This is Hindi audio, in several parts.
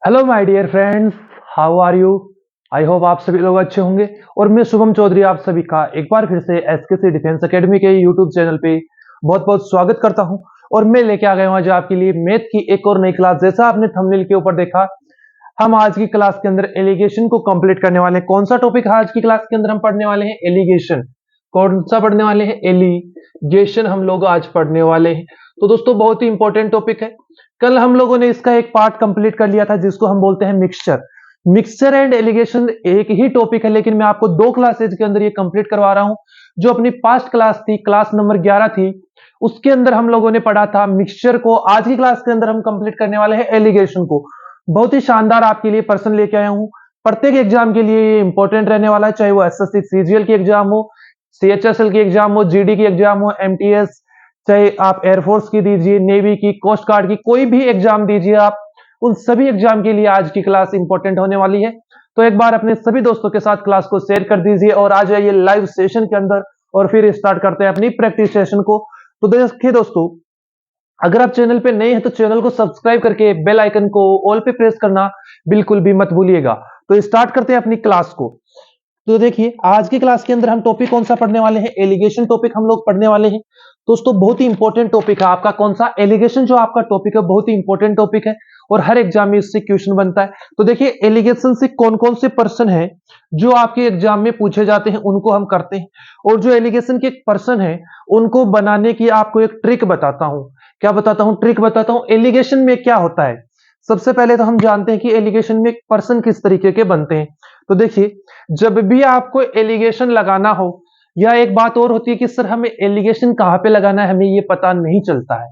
Hello my dear friends, how are you. I hope आप सभी लोग अच्छे होंगे। और मैं शुभम चौधरी आप सभी का एक बार फिर से एसकेसी डिफेंस एकेडमी के यूट्यूब चैनल पे बहुत बहुत स्वागत करता हूं। और मैं लेके आ गया हूं आज आपके लिए मैथ की एक और नई क्लास। जैसा आपने थंबनेल के ऊपर देखा, हम आज की क्लास के अंदर एलिगेशन को कंप्लीट करने वाले हैं। कौन सा टॉपिक आज की क्लास के अंदर हम पढ़ने वाले हैं? एलिगेशन। कौन सा पढ़ने वाले हैं? एलिगेशन हम लोग आज पढ़ने वाले हैं। तो दोस्तों बहुत ही इंपॉर्टेंट टॉपिक है। कल हम लोगों ने इसका एक पार्ट कंप्लीट कर लिया था जिसको हम बोलते हैं मिक्सचर। मिक्सचर एंड एलिगेशन एक ही टॉपिक है, लेकिन मैं आपको दो क्लासेज के अंदर ये कंप्लीट करवा रहा हूं। जो अपनी पास्ट क्लास थी, क्लास नंबर 11 थी, उसके अंदर हम लोगों ने पढ़ा था मिक्सचर को। आज की क्लास के अंदर हम कंप्लीट करने वाले हैं एलिगेशन को। बहुत ही शानदार आपके लिए पर्सन लेके आया हूं। प्रत्येक एग्जाम के लिए ये इंपॉर्टेंट रहने वाला है, चाहे वो एसएससी सीजीएल की एग्जाम हो, सीएचएसएल की एग्जाम हो, जीडी की एग्जाम हो, एमटीएस, चाहे आप एयरफोर्स की दीजिए, नेवी की, कोस्ट गार्ड की, कोई भी एग्जाम दीजिए आप, उन सभी एग्जाम के लिए आज की क्लास इंपॉर्टेंट होने वाली है। तो एक बार अपने सभी दोस्तों के साथ क्लास को शेयर कर दीजिए और आ जाइए लाइव सेशन के अंदर और फिर स्टार्ट करते हैं अपनी प्रैक्टिस सेशन को। तो देखिए दोस्तों, अगर आप चैनल पे नए हैं तो चैनल को सब्सक्राइब करके बेल आइकन को ऑल पे प्रेस करना बिल्कुल भी मत भूलिएगा। तो स्टार्ट करते हैं अपनी क्लास को। तो देखिए आज की क्लास के अंदर हम टॉपिक कौन सा पढ़ने वाले हैं? एलिगेशन टॉपिक हम लोग पढ़ने वाले हैं। दोस्तों बहुत ही इंपॉर्टेंट टॉपिक है आपका। कौन सा? एलिगेशन। जो आपका टॉपिक है बहुत ही इंपॉर्टेंट टॉपिक है और हर एग्जाम में इससे क्वेश्चन बनता है। तो देखिए एलिगेशन से कौन कौन से पर्सन है जो आपके एग्जाम में पूछे जाते हैं, उनको हम करते हैं। और जो एलिगेशन के पर्सन है उनको बनाने की आपको एक ट्रिक बताता हूं। क्या बताता हूं? ट्रिक बताता हूं। एलिगेशन में क्या होता है, सबसे पहले तो हम जानते हैं कि एलिगेशन में पर्सन किस तरीके के बनते हैं। तो देखिए, जब भी आपको एलिगेशन लगाना हो, या एक बात और होती है कि सर हमें एलिगेशन कहां पे लगाना है, हमें ये पता नहीं चलता है।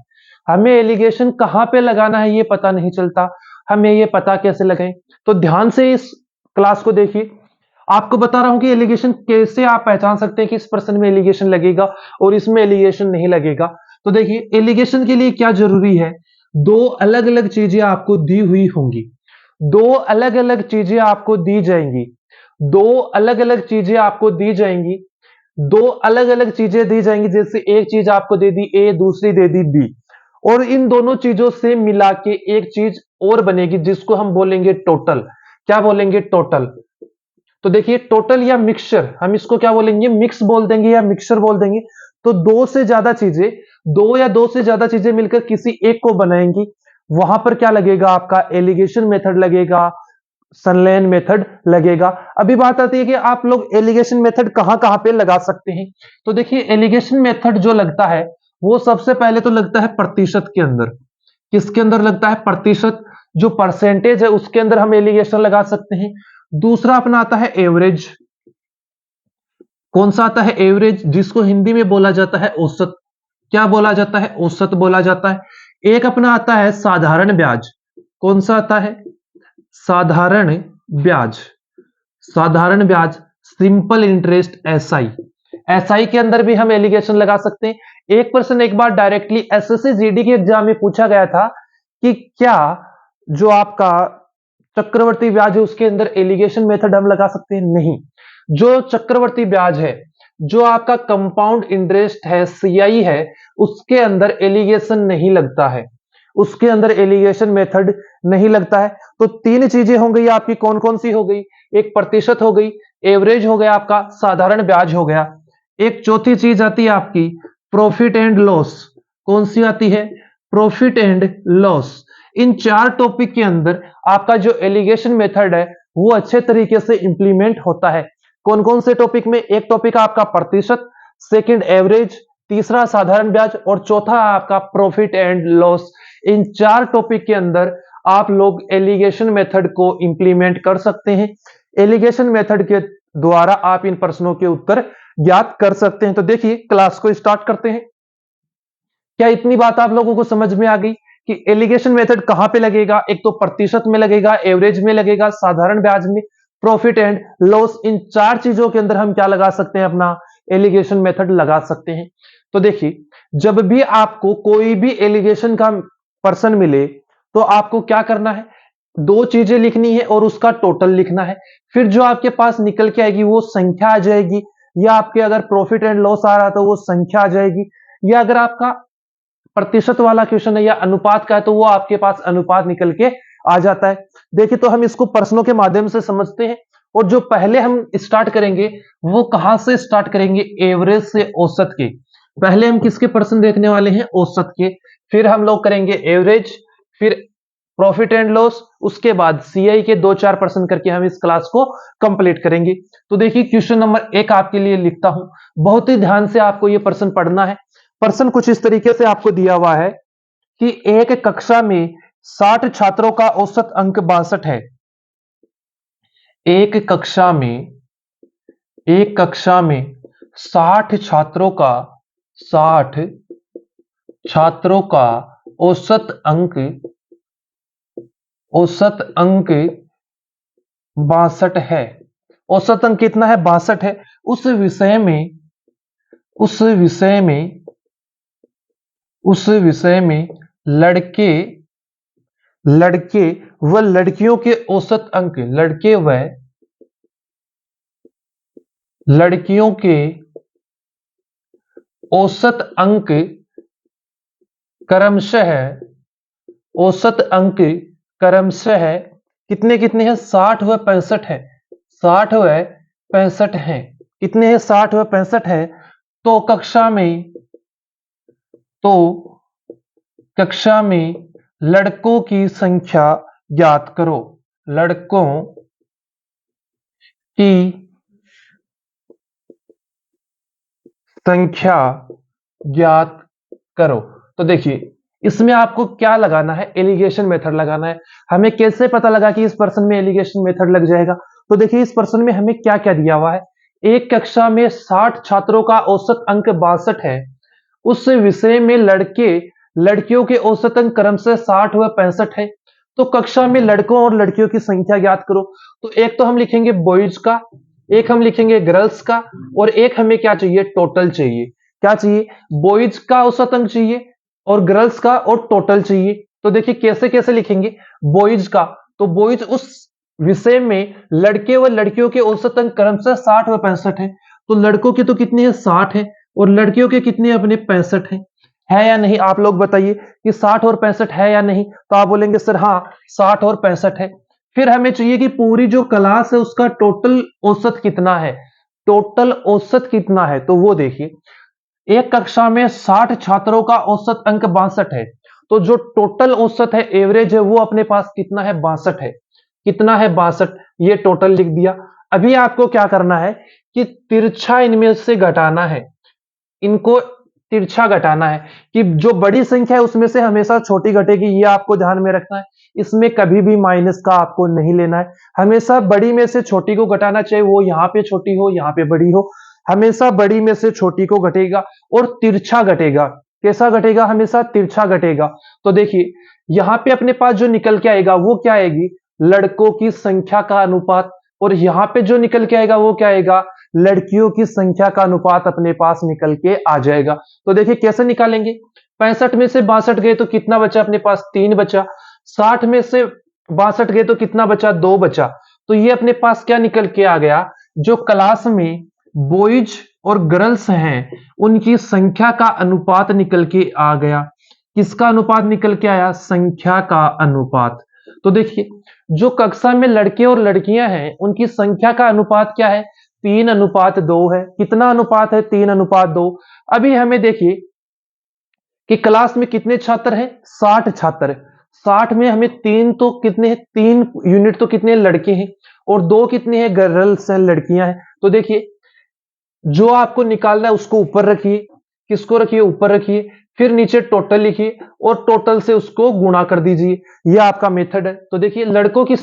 हमें एलिगेशन कहां पे लगाना है ये पता नहीं चलता, हमें ये पता कैसे लगाएं? तो ध्यान से इस क्लास को देखिए। आपको बता रहा हूं कि एलिगेशन कैसे आप पहचान सकते हैं कि इस पर्सन में एलिगेशन लगेगा और इसमें एलिगेशन नहीं लगेगा। तो देखिए एलिगेशन के लिए क्या जरूरी है, दो अलग अलग चीजें आपको दी हुई होंगी, दो अलग अलग चीजें आपको दी जाएंगी, दो अलग अलग चीजें आपको दी जाएंगी, दो अलग अलग चीजें दी जाएंगी। जैसे एक चीज आपको दे दी ए, दूसरी दे दी बी, और इन दोनों चीजों से मिला के एक चीज और बनेगी जिसको हम बोलेंगे टोटल। क्या बोलेंगे? टोटल। तो देखिए टोटल या मिक्सचर, हम इसको क्या बोलेंगे? मिक्स बोल देंगे या मिक्सचर बोल देंगे। तो दो से ज्यादा चीजें, दो या दो से ज्यादा चीजें मिलकर किसी एक को बनाएंगी, वहां पर क्या लगेगा? आपका एलिगेशन मेथड लगेगा, संलयन मेथड लगेगा। अभी बात आती है कि आप लोग एलिगेशन मेथड कहां कहां पे लगा सकते हैं। तो देखिए एलिगेशन मेथड जो लगता है वो सबसे पहले तो लगता है प्रतिशत के अंदर। किसके अंदर लगता है? प्रतिशत। जो परसेंटेज है उसके अंदर हम एलिगेशन लगा सकते हैं। दूसरा अपना आता है एवरेज। कौन सा आता है? एवरेज, जिसको हिंदी में बोला जाता है औसत। क्या बोला जाता है? औसत बोला जाता है। एक अपना आता है साधारण ब्याज। कौन सा आता है? साधारण ब्याज। साधारण ब्याज, सिंपल इंटरेस्ट, एसआई। एसआई के अंदर भी हम एलिगेशन लगा सकते हैं। एक पर्सन एक बार डायरेक्टली एसएससी जीडी के एग्जाम में पूछा गया था कि क्या जो आपका चक्रवर्ती ब्याज है उसके अंदर एलिगेशन मेथड हम लगा सकते हैं? नहीं। जो चक्रवर्ती ब्याज है, जो आपका कंपाउंड इंटरेस्ट है, सीआई है, उसके अंदर एलिगेशन नहीं लगता है, उसके अंदर एलिगेशन मेथड नहीं लगता है। तो तीन चीजें हो गई आपकी। कौन कौन सी हो गई? एक प्रतिशत हो गई, एवरेज हो गया, आपका साधारण ब्याज हो गया। एक चौथी चीज आती है आपकी प्रॉफिट एंड लॉस। कौन सी आती है? Profit and loss. इन चार टॉपिक के अंदर आपका जो एलिगेशन मेथड है वो अच्छे तरीके से इंप्लीमेंट होता है। कौन कौन से टॉपिक में? एक टॉपिक आपका प्रतिशत, सेकंड एवरेज, तीसरा साधारण ब्याज और चौथा आपका प्रॉफिट एंड लॉस। इन चार टॉपिक के अंदर आप लोग एलिगेशन मेथड को इंप्लीमेंट कर सकते हैं। एलिगेशन मेथड के द्वारा आप इन प्रश्नों के उत्तर ज्ञात कर सकते हैं। तो देखिए क्लास को स्टार्ट करते हैं। क्या इतनी बात आप लोगों को समझ में आ गई कि एलिगेशन मेथड कहां पे लगेगा? एक तो प्रतिशत में लगेगा, एवरेज में लगेगा, साधारण ब्याज में, प्रॉफिट एंड लॉस। इन चार चीजों के अंदर हम क्या लगा सकते हैं? अपना एलिगेशन मेथड लगा सकते हैं। तो देखिए जब भी आपको कोई भी एलिगेशन का पर्सन मिले तो आपको क्या करना है? दो चीजें लिखनी है और उसका टोटल लिखना है। फिर जो आपके पास निकल के आएगी वो संख्या आ जाएगी, या आपके अगर प्रॉफिट एंड लॉस आ रहा तो वो संख्या आ जाएगी, या अगर आपका प्रतिशत वाला क्वेश्चन है या अनुपात का है तो वो आपके पास अनुपात निकल के आ जाता है। देखिए तो हम इसको प्रश्नों के माध्यम से समझते हैं। और जो पहले हम स्टार्ट करेंगे वो कहां से स्टार्ट करेंगे, एवरेज से, औसत के। पहले हम किसके प्रश्न देखने वाले हैं, औसत के। फिर हम लोग करेंगे एवरेज, फिर प्रॉफिट एंड लॉस, उसके बाद सीआई के 2-4 प्रश्न करके हम इस क्लास को कंप्लीट करेंगे। तो देखिए क्वेश्चन नंबर 1 आपके लिए लिखता हूं, बहुत ही ध्यान से आपको यह प्रश्न पढ़ना है। प्रश्न कुछ इस तरीके से आपको दिया हुआ है कि एक कक्षा में 60 छात्रों का औसत अंक 62 है। एक कक्षा में 60 छात्रों का औसत अंक 62 है। औसत अंक कितना है, 62 है। उस विषय में लड़के व लड़कियों के औसत अंक, लड़कियों के औसत अंक क्रमशः कितने कितने हैं, 60 व 65 है। 60 व 65 है। कितने हैं, 60 व 65 है। तो कक्षा में लड़कों की संख्या ज्ञात करो। लड़कों की संख्या ज्ञात करो। तो देखिए इसमें आपको क्या लगाना है, एलिगेशन मेथड लगाना है। हमें कैसे पता लगा कि इस प्रश्न में एलिगेशन मेथड लग जाएगा। तो देखिए इस प्रश्न में हमें क्या क्या दिया हुआ है, एक कक्षा में 60 छात्रों का औसत अंक 62 है। उस विषय में लड़कियों के औसत अंक क्रमशः 60 व 65 है। तो कक्षा में लड़कों और लड़कियों की संख्या ज्ञात करो। तो एक तो हम लिखेंगे बॉयज का, एक हम लिखेंगे गर्ल्स का, और एक हमें क्या चाहिए, टोटल चाहिए। क्या चाहिए, बॉयज का औसत अंक चाहिए और गर्ल्स का और टोटल चाहिए। तो देखिए कैसे कैसे लिखेंगे, बॉयज का, तो बॉयज उस विषय में लड़के व लड़कियों के औसत अंक क्रमशः 60 व 65 है। तो लड़कों के तो कितने हैं, 60 है, और लड़कियों के कितने अपने 65 है या नहीं। आप लोग बताइए कि 60 और 65 है या नहीं। तो आप बोलेंगे सर हाँ 60 और 65 है। फिर हमें चाहिए कि पूरी जो क्लास है उसका टोटल औसत कितना है, टोटल औसत कितना है। तो वो देखिए एक कक्षा में 60 छात्रों का औसत अंक 62 है। तो जो टोटल औसत है, एवरेज है, वो अपने पास कितना है, 62 है। कितना है, 62। ये टोटल लिख दिया। अभी आपको क्या करना है कि तिरछा इनमें से घटाना है, इनको तिरछा घटाना है कि जो बड़ी संख्या है उसमें से हमेशा छोटी घटेगी, ये आपको ध्यान में रखना है। इसमें कभी भी माइनस का आपको नहीं लेना है, हमेशा बड़ी में से छोटी को घटाना चाहिए, वो यहां पे छोटी हो यहां पे बड़ी हो, हमेशा बड़ी में से छोटी को घटेगा और तिरछा घटेगा। कैसा घटेगा, हमेशा तिरछा घटेगा। तो देखिए यहां पे अपने पास जो निकल के आएगा वो क्या आएगी, लड़कों की संख्या का अनुपात, और यहां पे जो निकल के आएगा वो क्या आएगा, लड़कियों की संख्या का अनुपात अपने पास निकल के आ जाएगा। तो देखिए कैसे निकालेंगे, 65 में से 62 गए तो कितना बचा अपने पास, 3 बचा। 60 में से 62 गए तो कितना बचा, 2 बचा। तो ये अपने पास क्या निकल के आ गया, जो क्लास में बॉयज और गर्ल्स हैं उनकी संख्या का अनुपात निकल के आ गया। किसका अनुपात निकल के आया, संख्या का अनुपात। तो देखिए जो कक्षा में लड़के और लड़कियां हैं उनकी संख्या का अनुपात क्या है, 3:2 है। कितना अनुपात है, 3:2। अभी हमें देखिए कि क्लास में कितने छात्र हैं, 60 छात्र। 60 में हमें 3 तो कितने हैं, 3 यूनिट तो कितने लड़के हैं और 2 कितने हैं, गर्ल्स हैं, लड़कियां हैं। तो देखिए जो आपको निकालना है उसको ऊपर रखिए, किसको रखिए, ऊपर रखिए, फिर नीचे टोटल लिखिए और टोटल से उसको गुणा कर दीजिए। यह आपका मेथड है। तो देखिए लड़कों की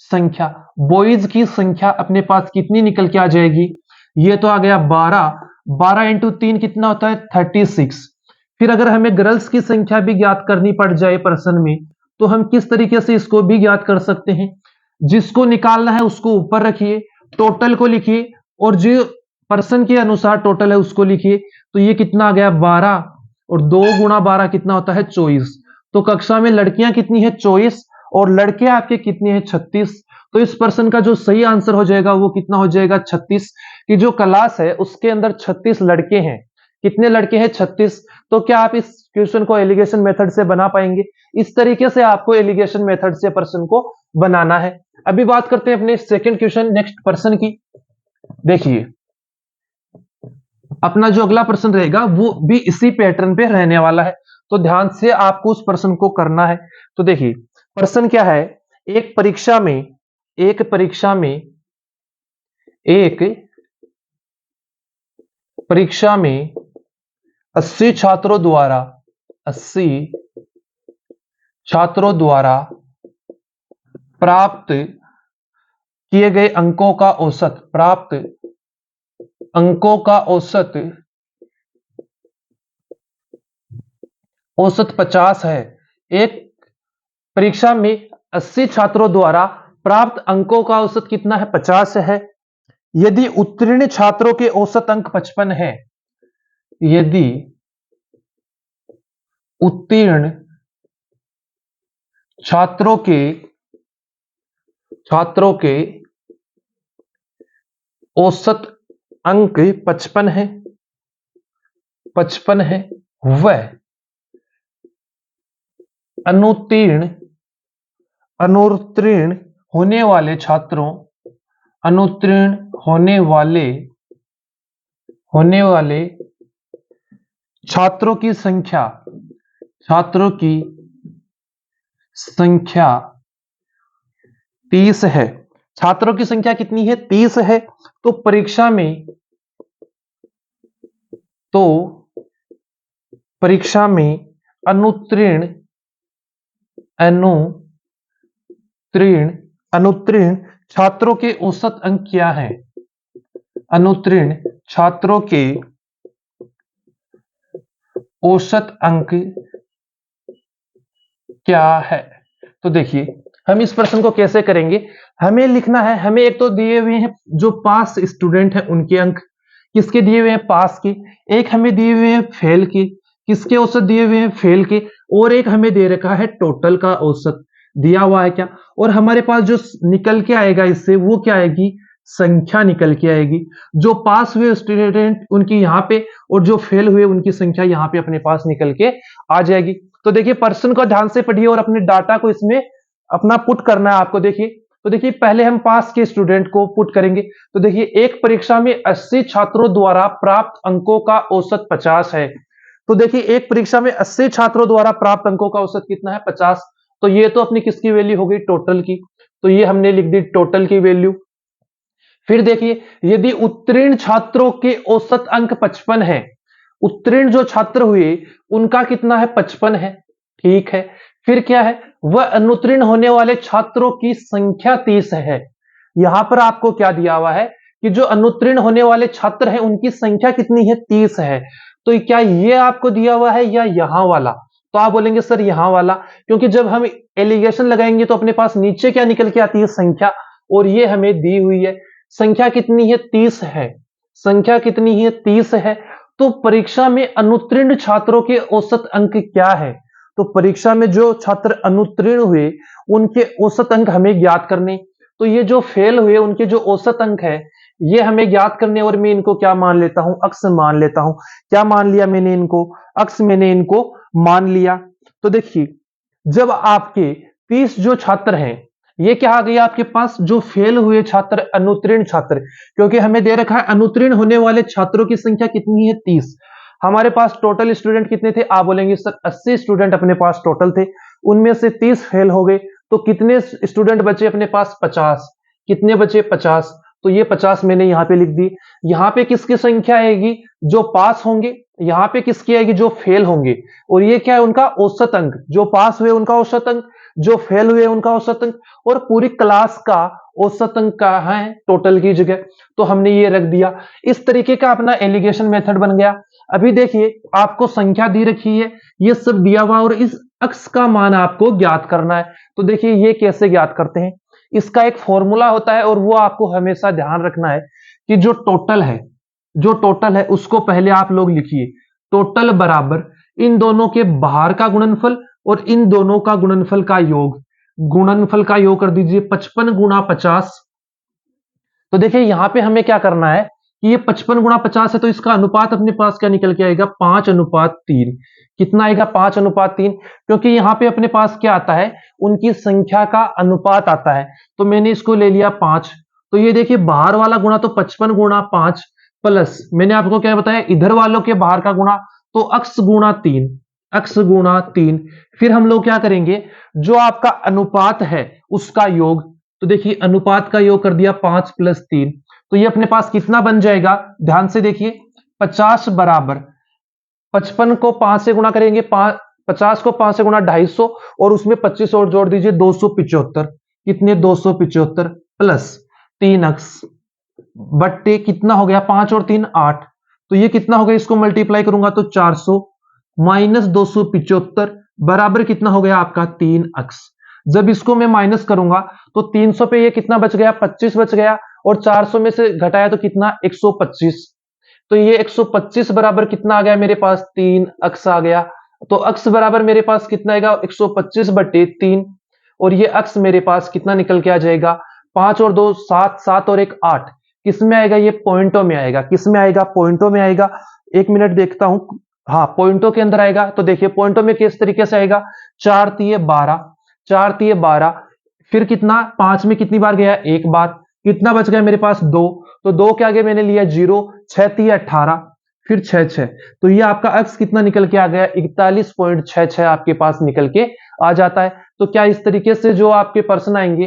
संख्या, बॉयज की संख्या अपने पास कितनी निकल के आ जाएगी, ये तो आ गया 12। 12 इंटू 3 कितना होता है, 36। फिर अगर हमें गर्ल्स की संख्या भी ज्ञात करनी पड़ जाए प्रश्न में, तो हम किस तरीके से इसको भी ज्ञात कर सकते हैं, जिसको निकालना है उसको ऊपर रखिए, टोटल को लिखिए और जो पर्सन के अनुसार टोटल है उसको लिखिए। तो ये कितना आ गया, 12, और 2 गुणा 12 कितना होता है, 24। तो कक्षा में लड़कियां कितनी है, 24, और लड़के आपके कितने हैं, 36। तो इस पर्सन का जो सही आंसर हो जाएगा वो कितना हो जाएगा, 36। कि जो क्लास है उसके अंदर 36 लड़के हैं। कितने लड़के हैं 36। तो क्या आप इस क्वेश्चन को एलिगेशन मेथड से बना पाएंगे? इस तरीके से आपको एलिगेशन मेथड से प्रश्न को बनाना है। अभी बात करते हैं अपने सेकंड क्वेश्चन नेक्स्ट प्रश्न की। देखिए अपना जो अगला प्रश्न रहेगा वो भी इसी पैटर्न पे रहने वाला है, तो ध्यान से आपको उस प्रश्न को करना है। तो देखिए प्रश्न क्या है, एक परीक्षा में एक 80 छात्रों द्वारा प्राप्त किए गए अंकों का औसत 50 है। एक परीक्षा में 80 छात्रों द्वारा प्राप्त अंकों का औसत कितना है? 50 है। यदि उत्तीर्ण छात्रों के औसत अंक 55 है, यदि उत्तीर्ण छात्रों के औसत अंक 55 है, वह अनुत्तीर्ण होने वाले छात्रों की संख्या 30 है। छात्रों की संख्या कितनी है? 30 है। तो परीक्षा में अनुत्तीर्ण छात्रों के औसत अंक क्या है? अनुत्तीर्ण छात्रों के औसत अंक क्या है? तो देखिए हम इस प्रश्न को कैसे करेंगे, हमें लिखना है, हमें एक तो दिए हुए हैं जो पास स्टूडेंट है उनके अंक, किसके दिए हुए हैं? पास के। एक हमें दिए हुए हैं फेल के, किसके औसत दिए हुए हैं? फेल के। और एक हमें दे रखा है टोटल का औसत दिया हुआ है क्या, और हमारे पास जो निकल के आएगा इससे वो क्या आएगी? संख्या निकल के आएगी। जो पास हुए स्टूडेंट उनकी यहाँ पे, और जो फेल हुए उनकी संख्या यहाँ पे अपने पास निकल के आ जाएगी। तो देखिए प्रश्न को ध्यान से पढ़िए और अपने डाटा को इसमें अपना पुट करना है आपको। देखिए तो देखिए पहले हम पास के स्टूडेंट को पुट करेंगे। तो देखिए एक परीक्षा में 80 छात्रों द्वारा प्राप्त अंकों का औसत 50 है। तो देखिए एक परीक्षा में 80 छात्रों द्वारा प्राप्त अंकों का औसत कितना है? 50। तो ये तो अपनी किसकी वैल्यू हो गई? टोटल की। तो ये हमने लिख दी टोटल की वैल्यू। फिर देखिए यदि उत्तीर्ण छात्रों के औसत अंक 55 है, उत्तीर्ण जो छात्र हुए उनका कितना है? 55 है। ठीक है। फिर क्या है? वह अनुत्तीर्ण होने वाले छात्रों की संख्या 30 है। यहां पर आपको क्या दिया हुआ है कि जो अनुत्तीर्ण होने वाले छात्र हैं उनकी संख्या कितनी है? 30 है। तो क्या ये आपको दिया हुआ है या यहां वाला? तो आप बोलेंगे सर यहां वाला, क्योंकि जब हम एलिगेशन लगाएंगे तो अपने पास नीचे क्या निकल के आती है? संख्या। और ये हमें दी हुई है संख्या कितनी है? 30 है। संख्या कितनी है? 30 है। तो परीक्षा में अनुत्तीर्ण छात्रों के औसत अंक क्या है? तो परीक्षा में जो छात्र अनुत्तीर्ण हुए उनके औसत अंक हमें ज्ञात करने। तो ये जो फेल हुए उनके जो औसत अंक है ये हमें ज्ञात करने, और मैं इनको क्या मान लेता हूं? अक्स मान लेता हूं। क्या मान लिया मैंने इनको? अक्स मैंने इनको मान लिया। तो देखिए जब आपके 30 जो छात्र हैं, ये क्या आ गया आपके पास? जो फेल हुए छात्र, अनुत्तीर्ण छात्र, क्योंकि हमें दे रखा है अनुत्तीर्ण होने वाले छात्रों की संख्या कितनी है? 30। हमारे पास टोटल स्टूडेंट कितने थे? आप बोलेंगे सर 80 स्टूडेंट अपने पास टोटल थे, उनमें से 30 फेल हो गए, तो कितने स्टूडेंट बचे अपने पास? 50। कितने बचे? 50। तो ये 50 मैंने यहां पे लिख दी। यहां पे किसकी संख्या आएगी? जो पास होंगे। यहां पे किसकी आएगी? जो फेल होंगे। और ये क्या है? उनका औसत अंक। जो पास हुए उनका औसत अंक, जो फेल हुए उनका औसत अंक, और पूरी क्लास का औसत अंक कहां है? टोटल की जगह। तो हमने ये रख दिया। इस तरीके का अपना एलिगेशन मेथड बन गया। अभी देखिए आपको संख्या दी रखी है, ये सब दिया हुआ, और इस अक्स का मान आपको ज्ञात करना है। तो देखिए ये कैसे ज्ञात करते हैं, इसका एक फॉर्मूला होता है, और वो आपको हमेशा ध्यान रखना है कि जो टोटल है उसको पहले आप लोग लिखिए। टोटल बराबर इन दोनों के बाहर का गुणनफल और इन दोनों का गुणनफल का योग। गुणनफल का योग कर दीजिए 55 गुणा 50। तो देखिए यहां पे हमें क्या करना है कि ये 55 गुणा 50 है, तो इसका अनुपात अपने पास क्या निकल के आएगा, 5:3। कितना आएगा, 5:3, क्योंकि यहां पे अपने पास क्या आता है, उनकी संख्या का अनुपात आता है। तो मैंने इसको ले लिया 5। तो ये देखिए बाहर वाला गुणा तो 55 गुणा 5 प्लस मैंने आपको क्या बताया, इधर वालों के बाहर का गुणा तो अक्स गुणा 3, अक्स गुणा 3। फिर हम लोग क्या करेंगे, जो आपका अनुपात है उसका योग। तो देखिए अनुपात का योग कर दिया 5 + 3, तो ये अपने पास कितना बन जाएगा, ध्यान से देखिए, 50 बराबर 55 को 5 से गुणा करेंगे, 50 को 5 से गुणा 250, और उसमें 25 और जोड़ दीजिए 275। कितने, 275 प्लस 3 अक्स बट्टे कितना हो गया, 5 और 3 8। तो ये कितना हो गया, इसको मल्टीप्लाई करूंगा तो 400 माइनस 275 बराबर कितना हो गया आपका 3 अक्स। जब इसको मैं माइनस करूंगा तो 300 पे ये कितना बच गया, 25 बच गया, और 400 में से घटाया तो कितना, 125। तो ये 125 बराबर कितना आ गया मेरे पास, 3 अक्स आ गया। तो अक्स बराबर मेरे पास कितना आएगा, 125 बटे 3, और ये अक्स मेरे पास कितना निकल के आ जाएगा, 5 और 2 7, 7 और 1 8। किस में आएगा, ये पॉइंटों में आएगा। किस में आएगा, पॉइंटों में आएगा। एक मिनट देखता हूं, हाँ पॉइंटों के अंदर आएगा। तो देखिए पॉइंटों में किस तरीके से आएगा, 4 तिये 12, 4 तिये 12, फिर कितना, 5 में कितनी बार गया, एक बार, कितना बच गया मेरे पास 2, तो 2 के आगे मैंने लिया 0, 6 तिये 18, फिर 6 6, तो ये आपका अक्स कितना निकल के आ गया, 41.66 आपके पास निकल के आ जाता है। तो क्या इस तरीके से जो आपके प्रश्न आएंगे,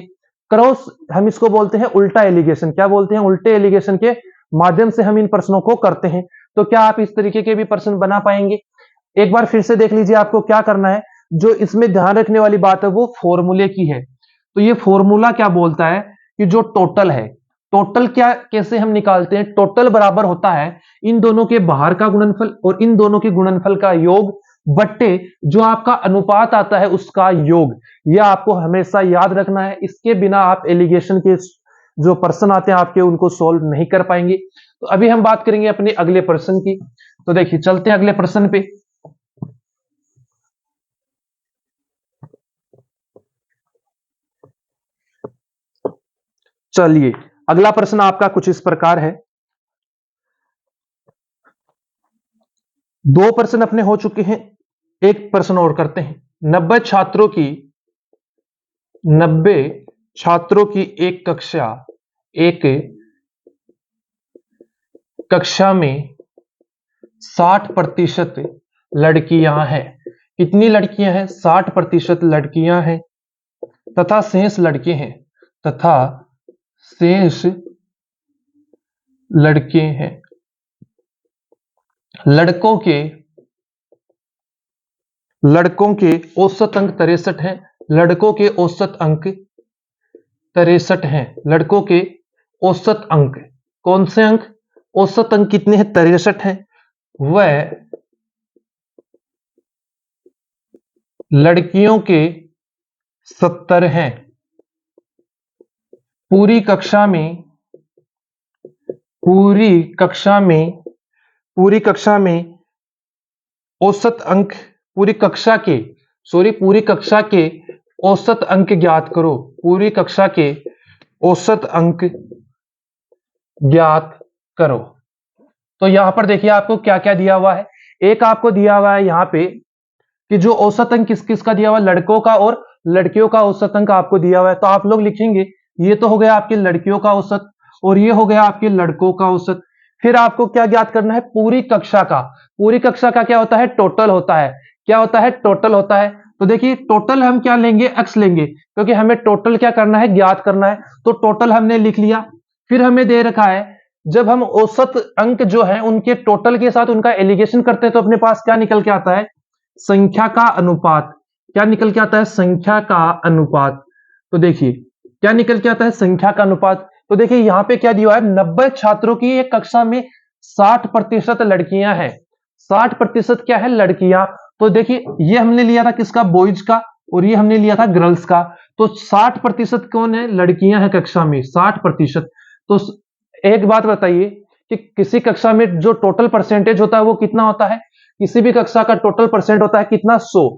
क्रॉस, हम इसको बोलते हैं उल्टा एलिगेशन। क्या बोलते हैं, उल्टे एलिगेशन के माध्यम से हम इन प्रश्नों को करते हैं। तो क्या आप इस तरीके के भी प्रश्न बना पाएंगे। एक बार फिर से देख लीजिए, आपको क्या करना है, जो इसमें ध्यान रखने वाली बात है वो फॉर्मूले की है। तो ये फॉर्मूला क्या बोलता है कि जो टोटल है, टोटल क्या कैसे हम निकालते हैं, टोटल बराबर होता है इन दोनों के बाहर का गुणनफल और इन दोनों के गुणनफल का योग बट्टे जो आपका अनुपात आता है उसका योग। यह आपको हमेशा याद रखना है, इसके बिना आप एलिगेशन के जो प्रश्न आते हैं आपके उनको सोल्व नहीं कर पाएंगे। तो अभी हम बात करेंगे अपने अगले प्रश्न की। तो देखिए चलते हैं अगले प्रश्न पे। चलिए अगला प्रश्न आपका कुछ इस प्रकार है। 2 प्रश्न अपने हो चुके हैं, एक प्रश्न और करते हैं। 90 छात्रों की एक कक्षा में 60% लड़कियां हैं। कितनी लड़कियां हैं, 60% लड़कियां हैं तथा शेष लड़के हैं, तथा शेष लड़के हैं। लड़कों के औसत अंक 63 हैं। लड़कों के औसत अंक 63 हैं। लड़कों के औसत अंक, कौन से अंक, औसत अंक कितने हैं, 63 हैं। वह लड़कियों के 70 हैं। पूरी कक्षा में औसत अंक, पूरी कक्षा के औसत अंक ज्ञात करो। पूरी कक्षा के औसत अंक ज्ञात करो। तो यहां पर देखिए आपको क्या क्या दिया हुआ है। एक आपको दिया हुआ है यहां पे कि जो औसत अंक किस किस का दिया हुआ है, लड़कों का और लड़कियों का औसत अंक आपको दिया हुआ है। तो आप लोग लिखेंगे, ये तो हो गया आपके लड़कियों का औसत और ये हो गया आपके लड़कों का औसत। फिर आपको क्या ज्ञात करना है, पूरी कक्षा का। पूरी कक्षा का क्या होता है, टोटल होता है। क्या होता है, टोटल होता है। तो देखिए टोटल हम क्या लेंगे, एक्स लेंगे, क्योंकि हमें टोटल क्या करना है, ज्ञात करना है। तो टोटल हमने लिख लिया। फिर हमें दे रखा है, जब हम औसत अंक जो है उनके टोटल के साथ उनका एलिगेशन करते हैं तो अपने पास क्या निकल के आता है, संख्या का अनुपात। क्या निकल के आता है, संख्या का अनुपात। तो देखिए क्या निकल के आता है, संख्या का अनुपात। तो देखिए यहां पे क्या दिया है, 90 छात्रों की एक कक्षा में 60% लड़कियां हैं। 60% क्या है, लड़कियां। तो देखिए ये हमने लिया था किसका, बॉयज का, और ये हमने लिया था गर्ल्स का। तो 60% कौन है, लड़कियां हैं कक्षा में, 60%। तो एक बात बताइए कि किसी कक्षा में जो टोटल परसेंटेज होता है वो कितना होता है, किसी भी कक्षा का टोटल परसेंट होता है कितना, 100।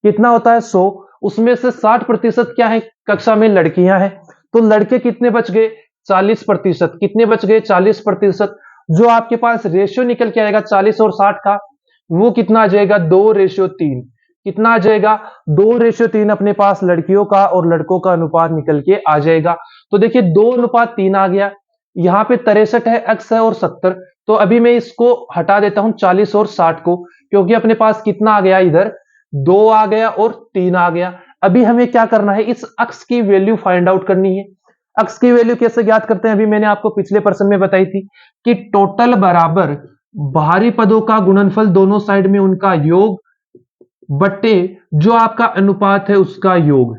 कितना होता है, 100। उसमें से 60% क्या है, कक्षा में लड़कियां हैं। तो लड़के कितने बच गए, 40%। कितने बच गए, 40%। जो आपके पास रेशियो निकल के आएगा 40 और 60 का, वो कितना आ जाएगा 2:3। कितना आ जाएगा 2:3 अपने पास लड़कियों का और लड़कों का अनुपात निकल के आ जाएगा। तो देखिए 2:3 आ गया। यहाँ पे 63 है, x है और 70। तो अभी मैं इसको हटा देता हूं 40 और 60 को, क्योंकि अपने पास कितना आ गया इधर 2 आ गया और 3 आ गया। अभी हमें क्या करना है, इस अक्स की वैल्यू फाइंड आउट करनी है। अक्स की वैल्यू कैसे ज्ञात करते हैं, अभी मैंने आपको पिछले प्रश्न में बताई थी कि टोटल बराबर बाहरी पदों का गुणनफल दोनों साइड में उनका योग बट्टे जो आपका अनुपात है उसका योग।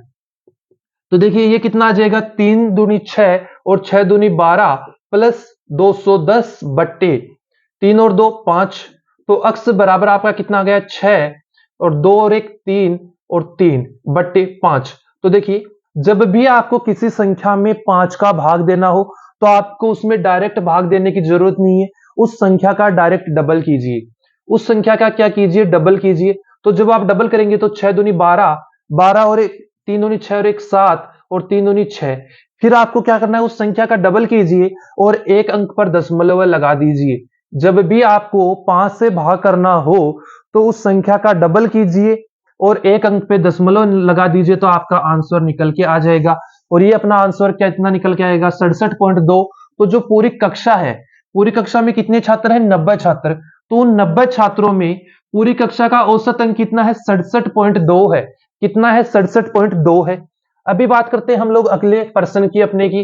तो देखिए ये कितना आ जाएगा 3 दूनी 6 और 6 दूनी 12 प्लस 210 बट्टे 3 और 2 5। तो अक्स बराबर आपका कितना आ गया 6 और 2 और 1 3 और 3 बट्टे 5। तो देखिए जब भी आपको किसी संख्या में 5 का भाग देना हो तो आपको उसमें डायरेक्ट भाग देने की जरूरत नहीं है, उस संख्या का डायरेक्ट डबल कीजिए। उस संख्या का क्या कीजिए, डबल कीजिए। तो जब आप डबल करेंगे तो 6 दूनी 12, 12 और 1 3 दूनी 6 और 1 7 और 3 दूनी 6। फिर आपको क्या करना है, उस संख्या का डबल कीजिए और एक अंक पर दशमलव लगा दीजिए। जब भी आपको 5 से भाग करना हो तो उस संख्या का डबल कीजिए और एक अंक पे दशमलव लगा दीजिए, तो आपका आंसर निकल के आ जाएगा। और ये अपना आंसर कितना निकल के आएगा 67.2। तो जो पूरी कक्षा है, पूरी कक्षा में कितने छात्र हैं 90 छात्र, तो उन 90 छात्रों में पूरी कक्षा का औसत अंक कितना है 67.2 है। कितना है 67.2 है। अभी बात करते हैं हम लोग अगले प्रश्न की अपने की।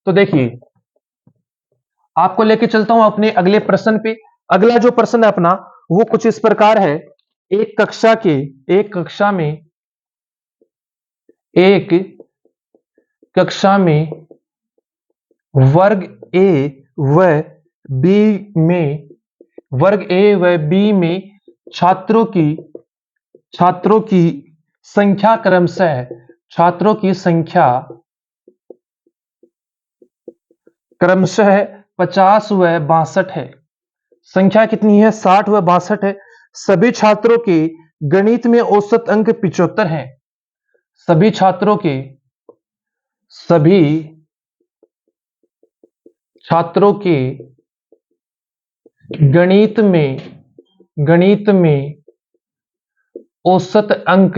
तो देखिए आपको लेके चलता हूं अपने अगले प्रश्न पे। अगला जो प्रश्न है अपना वो कुछ इस प्रकार है। एक कक्षा के एक कक्षा में एक कक्षा में वर्ग ए व बी में वर्ग ए व बी में छात्रों की संख्या क्रमशः छात्रों की संख्या क्रमशः 50 व 62 है। संख्या कितनी है 60 व 62 है। सभी छात्रों के गणित में औसत अंक 75 है। सभी छात्रों के गणित में औसत अंक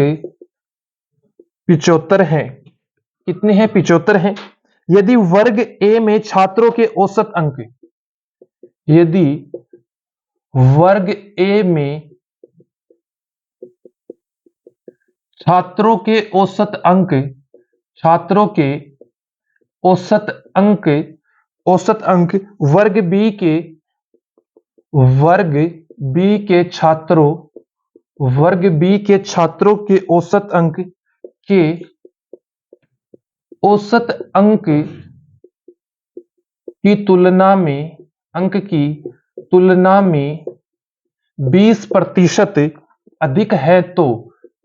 75 है। कितने हैं 75 हैं। यदि वर्ग ए में छात्रों के औसत अंक यदि वर्ग ए में छात्रों के औसत अंक वर्ग बी के छात्रों के औसत अंक की तुलना में 20% अधिक है तो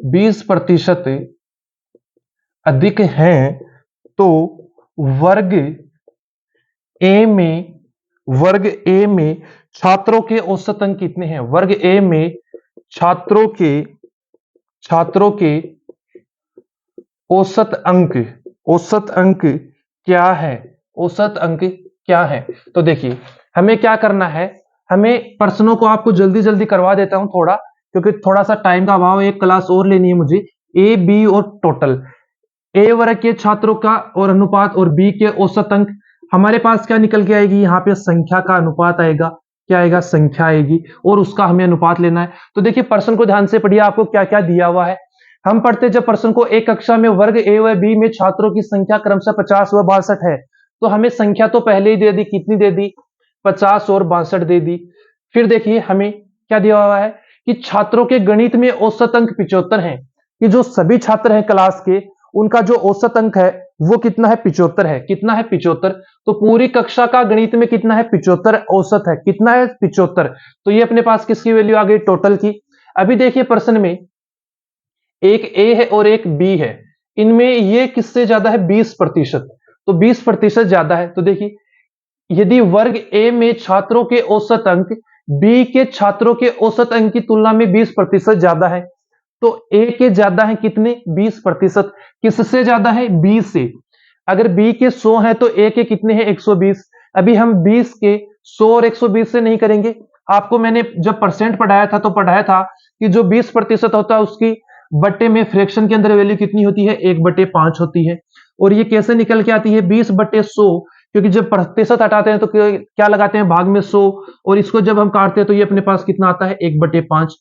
20% अधिक है तो वर्ग ए में छात्रों के औसत अंक कितने हैं। वर्ग ए में छात्रों के औसत अंक क्या है। तो देखिए हमें क्या करना है, हमें प्रश्नों को आपको जल्दी जल्दी करवा देता हूं थोड़ा, क्योंकि थोड़ा सा टाइम का अभाव है, एक क्लास और लेनी है मुझे। ए बी और टोटल ए वर्ग के छात्रों का और अनुपात और बी के औसत अंक, हमारे पास क्या निकल के आएगी, यहाँ पे संख्या का अनुपात आएगा। क्या आएगा, संख्या आएगी और उसका हमें अनुपात लेना है। तो देखिए प्रश्न को ध्यान से पढ़िए, आपको क्या क्या दिया हुआ है। हम पढ़ते जब प्रश्न को, एक कक्षा में वर्ग ए व बी में छात्रों की संख्या क्रमशः 50 व 62 है। तो हमें संख्या तो पहले ही दे दी, कितनी दे दी 50 और 62 दे दी। फिर देखिए हमें क्या दिया हुआ है कि छात्रों के गणित में औसत अंक 75 है, कि जो सभी छात्र हैं क्लास के उनका जो औसत अंक है वो कितना है 75 है। कितना है 75। तो पूरी कक्षा का गणित में कितना है 75 औसत है। कितना है 75। तो ये अपने पास किसकी वैल्यू आ गई, टोटल की। अभी देखिए प्रश्न में एक ए है और एक बी है, इनमें ये किससे ज्यादा है 20%। तो 20% ज्यादा है। तो देखिए यदि वर्ग ए में छात्रों के औसत अंक बी के छात्रों के औसत अंक की तुलना में 20% ज्यादा है, तो ए के ज्यादा है कितने 20%। किससे ज्यादा है, बी से। अगर बी के 100 है तो ए के कितने हैं 120। अभी हम 20 के 100 और 120 से नहीं करेंगे। आपको मैंने जब परसेंट पढ़ाया था तो पढ़ाया था कि जो 20% होता है उसकी बट्टे में फ्रैक्शन के अंदर वैल्यू कितनी होती है, 1/5 होती है। और ये कैसे निकल के आती है, 20/100, क्योंकि जब प्रतिशत हटाते हैं तो क्या लगाते हैं, भाग में 100, और इसको जब हम काटते हैं तो ये अपने पास कितना आता है, 1/5।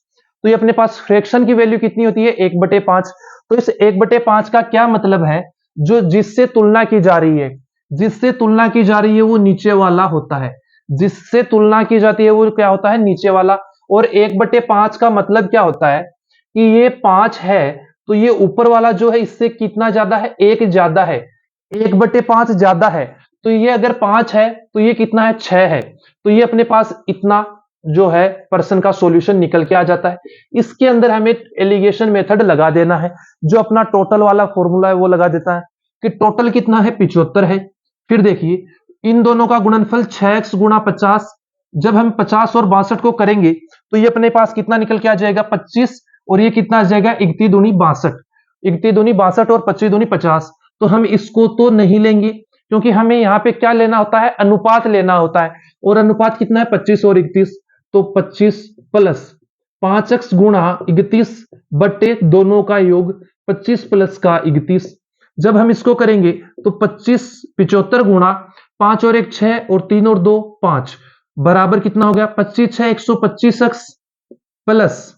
तो ये अपने पास फ्रैक्शन की वैल्यू कितनी होती है, 1/5। तो इस 1/5 का क्या मतलब है, जो जिससे तुलना की जा रही है, जिससे तुलना की जा रही है वो नीचे वाला होता है, जिससे तुलना की जाती है वो क्या होता है, नीचे वाला। और 1/5 का मतलब क्या होता है कि ये 5 है तो ये ऊपर वाला जो है इससे कितना ज्यादा है, 1 ज्यादा है, 1/5 ज्यादा है। तो ये अगर 5 है तो ये कितना है, 6 है। तो ये अपने पास इतना जो है पर्सन का सॉल्यूशन निकल के आ जाता है। इसके अंदर हमें एलिगेशन मेथड लगा देना है, जो अपना टोटल वाला फॉर्मूला है वो लगा देता है कि टोटल कितना है, 75 है। फिर देखिए इन दोनों का गुणनफल 6x गुणा 50, जब हम 50 और 62 को करेंगे तो ये अपने पास कितना निकल के आ जाएगा, 25, और ये कितना आ जाएगा, 31 दूनी 62, 31 दूनी 62 और 25 दूनी 50। तो हम इसको तो नहीं लेंगे क्योंकि हमें यहाँ पे क्या लेना होता है, अनुपात लेना होता है, और अनुपात कितना है, 25 और 31। तो 25 प्लस 5x गुणा 31 बट्टे दोनों का योग, 25 प्लस का 31। जब हम इसको करेंगे तो 25 75 गुणा 5 और 1 6 और 3 और 2 5 बराबर कितना हो गया, 25 6 125x प्लस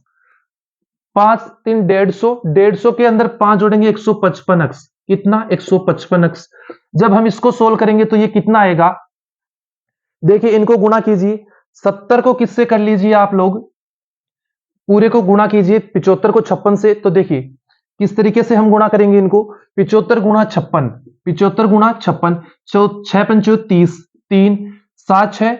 5 3 150, 150 के अंदर 5 जोड़ेंगे 155x, कितना 155x। जब हम इसको सोल्व करेंगे तो ये कितना आएगा, देखिए इनको गुणा कीजिए, 70 को किससे कर लीजिए आप लोग, पूरे को गुणा कीजिए 75 को 56 से। तो देखिए किस तरीके से हम गुणा करेंगे इनको, 75 गुणा 56, 75 गुणा 56, 6 पंचो 30, 3 7 6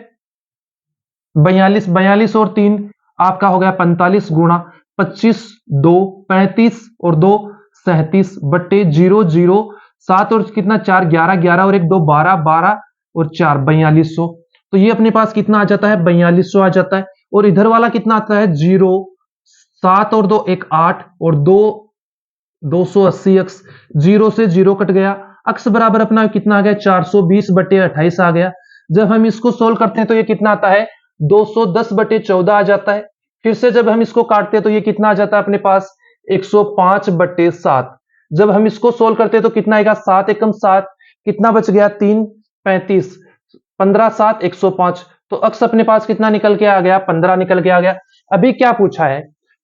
42, 42 और 3 आपका हो गया 45 गुणा 25 2 35 और 2 37 बट्टे 0 0 7 और कितना 4 11 11 और 1 2 12 12 और 4 4200। तो ये अपने पास कितना आ जाता है, 4200 आ जाता है। और इधर वाला कितना आता है, 0 7 और 2 1 8 और 2 280x, 0 से 0 कट गया, अक्स बराबर अपना कितना आ गया, 420/28 आ गया। जब हम इसको सोल्व करते हैं तो ये कितना आता है, 210/14 आ जाता है। फिर से जब हम इसको काटते हैं तो ये कितना आ जाता है अपने पास, 105/7। जब हम इसको सोल्व करते हैं तो कितना आएगा, 7 एकम 7, कितना बच गया, 3 35, 15 7 105। तो अक्स अपने पास कितना निकल के आ गया, 15 निकल के आ गया। अभी क्या पूछा है,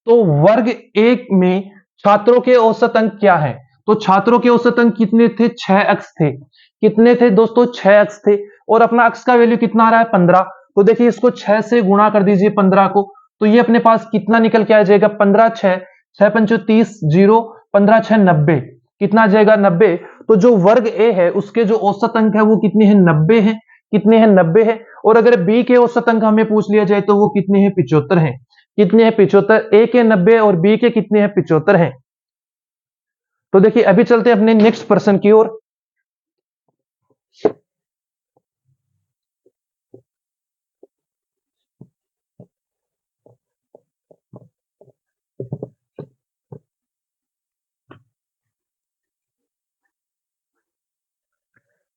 तो वर्ग एक में छात्रों के औसत अंक क्या है, तो छात्रों के औसत अंक कितने थे, 6x थे। कितने थे दोस्तों, 6x थे। और अपना अक्स का वैल्यू कितना आ रहा है, 15। तो देखिए इसको 6 से गुणा कर दीजिए 15 को, तो ये अपने पास कितना निकल के आ जाएगा, 15 6 6 पंचो 30 0 15 6 90, कितना आ जाएगा, 90। तो जो वर्ग ए है उसके जो औसत अंक है वो कितने हैं, 90 है। कितने हैं, 90 है। और अगर बी के औसत अंक हमें पूछ लिया जाए तो वो कितने हैं, 75 हैं। कितने हैं, 75। ए के 90 और बी के कितने हैं, 75 हैं। तो देखिए अभी चलते हैं अपने नेक्स्ट पर्सन की ओर।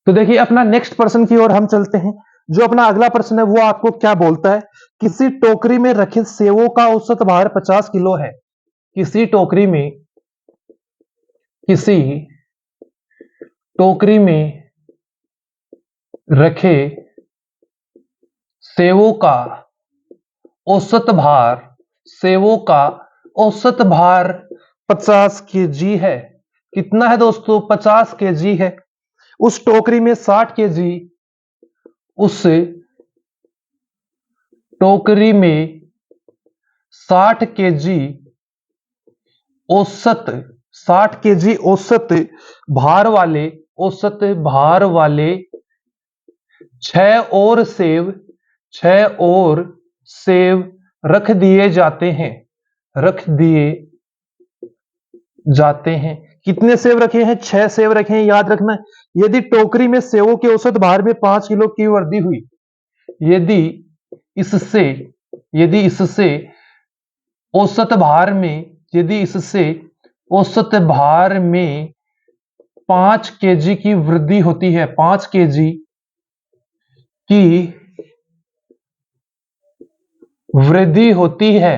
तो देखिए अपना नेक्स्ट पर्सन की ओर हम चलते हैं। जो अपना अगला प्रश्न है वो आपको क्या बोलता है, किसी टोकरी में रखे सेवों का औसत भार 50 किलो है। किसी टोकरी में, किसी टोकरी में रखे सेवों का औसत भार, सेवों का औसत भार 50 केजी है। कितना है दोस्तों, 50 केजी है। उस टोकरी में 60 केजी, उस टोकरी में 60 केजी औसत, 60 केजी औसत भार वाले, औसत भार वाले 6 और सेव, 6 और सेव रख दिए जाते हैं, रख दिए जाते हैं। कितने सेव रखे हैं, 6 सेव रखे हैं, याद रखना है। यदि टोकरी में सेवों के औसत भार में 5 किलो की वृद्धि हुई, यदि इससे, यदि इससे औसत भार में, यदि इससे औसत भार में 5 केजी की वृद्धि होती है, 5 केजी की वृद्धि होती है।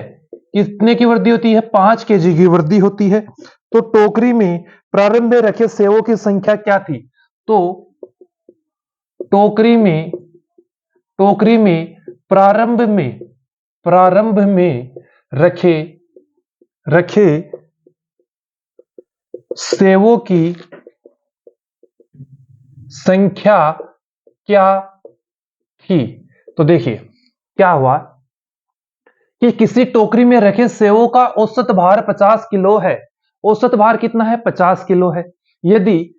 कितने की वृद्धि होती है? 5 केजी की वृद्धि होती है। तो टोकरी में प्रारंभ में रखे सेवों की संख्या क्या थी? तो टोकरी में प्रारंभ में रखे सेवों की संख्या क्या थी? तो देखिए क्या हुआ कि किसी टोकरी में रखे सेवों का औसत भार 50 किलो है। औसत भार कितना है? 50 किलो है। यदि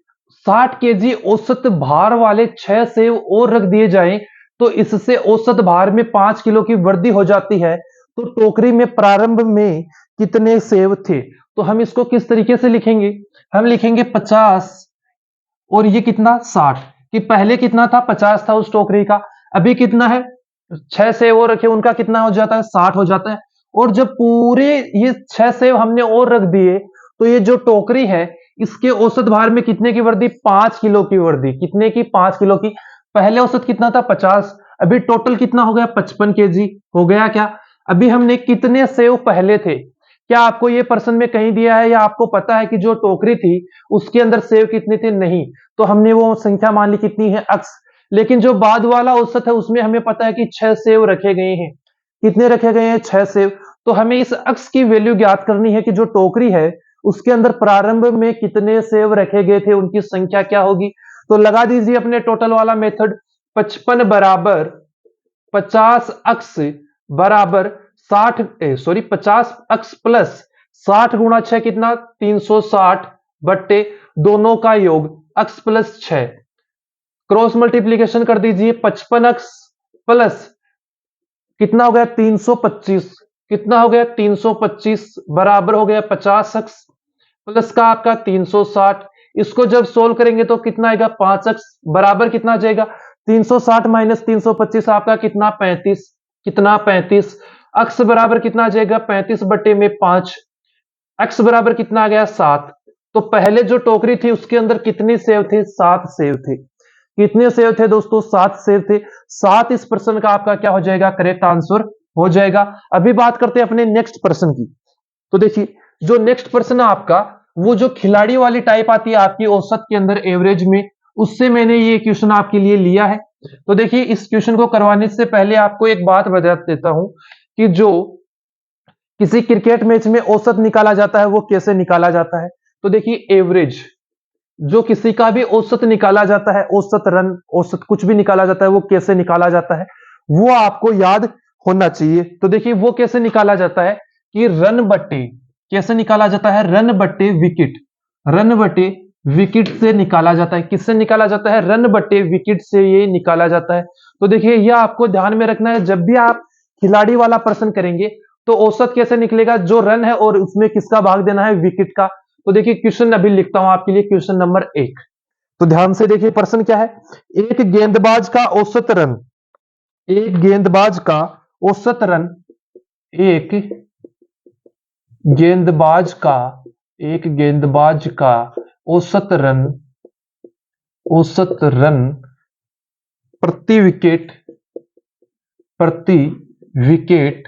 60 केजी औसत भार वाले 6 सेव और रख दिए जाएं तो इससे औसत भार में 5 किलो की वृद्धि हो जाती है। तो टोकरी में प्रारंभ में कितने सेव थे? तो हम इसको किस तरीके से लिखेंगे? हम लिखेंगे 50 और ये कितना 60, कि पहले कितना था? 50 था उस टोकरी का, अभी कितना है? 6 सेव और रखे, उनका कितना हो जाता है? 60 हो जाता है। और जब पूरे ये 6 सेव हमने और रख दिए तो ये जो टोकरी है इसके औसत भार में कितने की वृद्धि? 5 किलो की वृद्धि। कितने की? 5 किलो की। पहले औसत कितना था? 50, अभी टोटल कितना हो गया? 55 केजी हो गया क्या? अभी हमने कितने सेव पहले थे? क्या आपको ये प्रश्न में कहीं दिया है या आपको पता है कि जो टोकरी थी उसके अंदर सेव कितने थे? नहीं। तो हमने वो संख्या मान ली कितनी है? अक्स। लेकिन जो बाद वाला औसत है उसमें हमें पता है कि 6 सेव रखे गए हैं। कितने रखे गए हैं? 6 सेव। तो हमें इस अक्स की वैल्यू ज्ञात करनी है कि जो टोकरी है उसके अंदर प्रारंभ में कितने सेव रखे गए थे, उनकी संख्या क्या होगी। तो लगा दीजिए अपने टोटल वाला मेथड। 55 बराबर 50 अक्स बराबर 50 अक्स प्लस 60 गुणा 6 कितना? 360 बट्टे दोनों का योग अक्स प्लस 6। क्रॉस मल्टीप्लीकेशन कर दीजिए। 55 अक्स प्लस कितना हो गया? 325। कितना हो गया? 325 बराबर हो गया 50 अक्स प्लस का आपका 360। इसको जब सोल्व करेंगे तो कितना आएगा? 5 अक्स बराबर कितना आ जाएगा? 360 माइनस 325 आपका कितना? 35। कितना? 35। अक्स बराबर कितना आ जाएगा? 35 बट्टे में 5। एक्स बराबर कितना आ गया? 7। तो पहले जो टोकरी थी उसके अंदर कितने सेव थे? 7 save the. कितने सेव थे दोस्तों? 7 सेव थे। 7 इस प्रश्न का आपका क्या हो जाएगा? करेक्ट आंसर हो जाएगा। अभी बात करते हैं अपने नेक्स्ट प्रश्न की। तो देखिए जो नेक्स्ट प्रश्न है आपका, वो जो खिलाड़ी वाली टाइप आती है आपकी औसत के अंदर एवरेज में, उससे मैंने ये क्वेश्चन आपके लिए लिया है। तो देखिए इस क्वेश्चन को करवाने से पहले आपको एक बात बता देता हूं कि जो किसी क्रिकेट मैच में औसत निकाला जाता है वो कैसे निकाला जाता है। तो देखिए एवरेज, जो किसी का भी औसत निकाला जाता है, औसत रन, औसत कुछ भी निकाला जाता है, वो कैसे निकाला जाता है वो आपको याद होना चाहिए। तो देखिए वो कैसे निकाला जाता है कि रन बट्टे, कैसे निकाला जाता है? रन बट्टे विकेट। रन बट्टे विकेट से निकाला जाता है। किससे निकाला जाता है? रन बट्टे विकेट से ये निकाला जाता है। तो देखिए यह आपको ध्यान में रखना है, जब भी आप खिलाड़ी वाला प्रश्न करेंगे तो औसत कैसे निकलेगा? जो रन है और उसमें किसका भाग देना है? विकेट का। तो देखिए क्वेश्चन अभी लिखता हूं आपके लिए, क्वेश्चन नंबर 1। तो ध्यान से देखिए प्रश्न क्या है। एक गेंदबाज का औसत रन, एक गेंदबाज का औसत रन, एक गेंदबाज का एक गेंदबाज का औसत रन, औसत रन प्रति विकेट, प्रति विकेट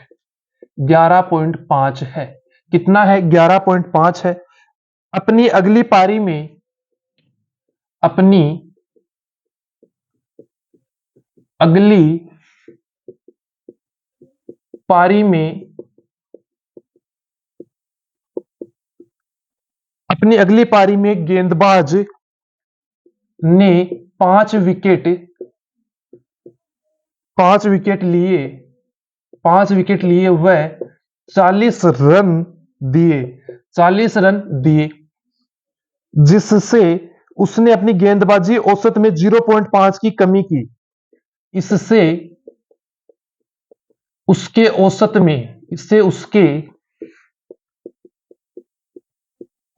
11.5 है। कितना है? 11.5 है। अपनी अगली पारी में, अपनी अगली पारी में, अपनी अगली पारी में गेंदबाज ने 5 विकेट, 5 विकेट लिए, 5 विकेट लिए, वह 40 रन दिए, 40 रन दिए, जिससे उसने अपनी गेंदबाजी औसत में 0.5 की कमी की। इससे उसके औसत में, इससे उसके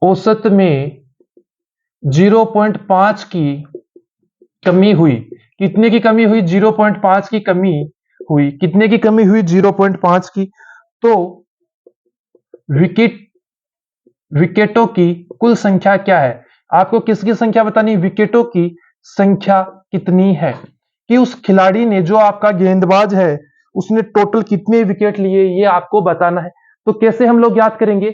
औसत में 0.5 की कमी हुई। कितने की कमी हुई? 0.5 की कमी हुई। कितने की कमी हुई? 0.5 की। तो विकेट, विकेटों की कुल संख्या क्या है? आपको किसकी संख्या बतानी? विकेटों की संख्या कितनी है कि उस खिलाड़ी ने, जो आपका गेंदबाज है, उसने टोटल कितने विकेट लिए ये आपको बताना है। तो कैसे हम लोग याद करेंगे,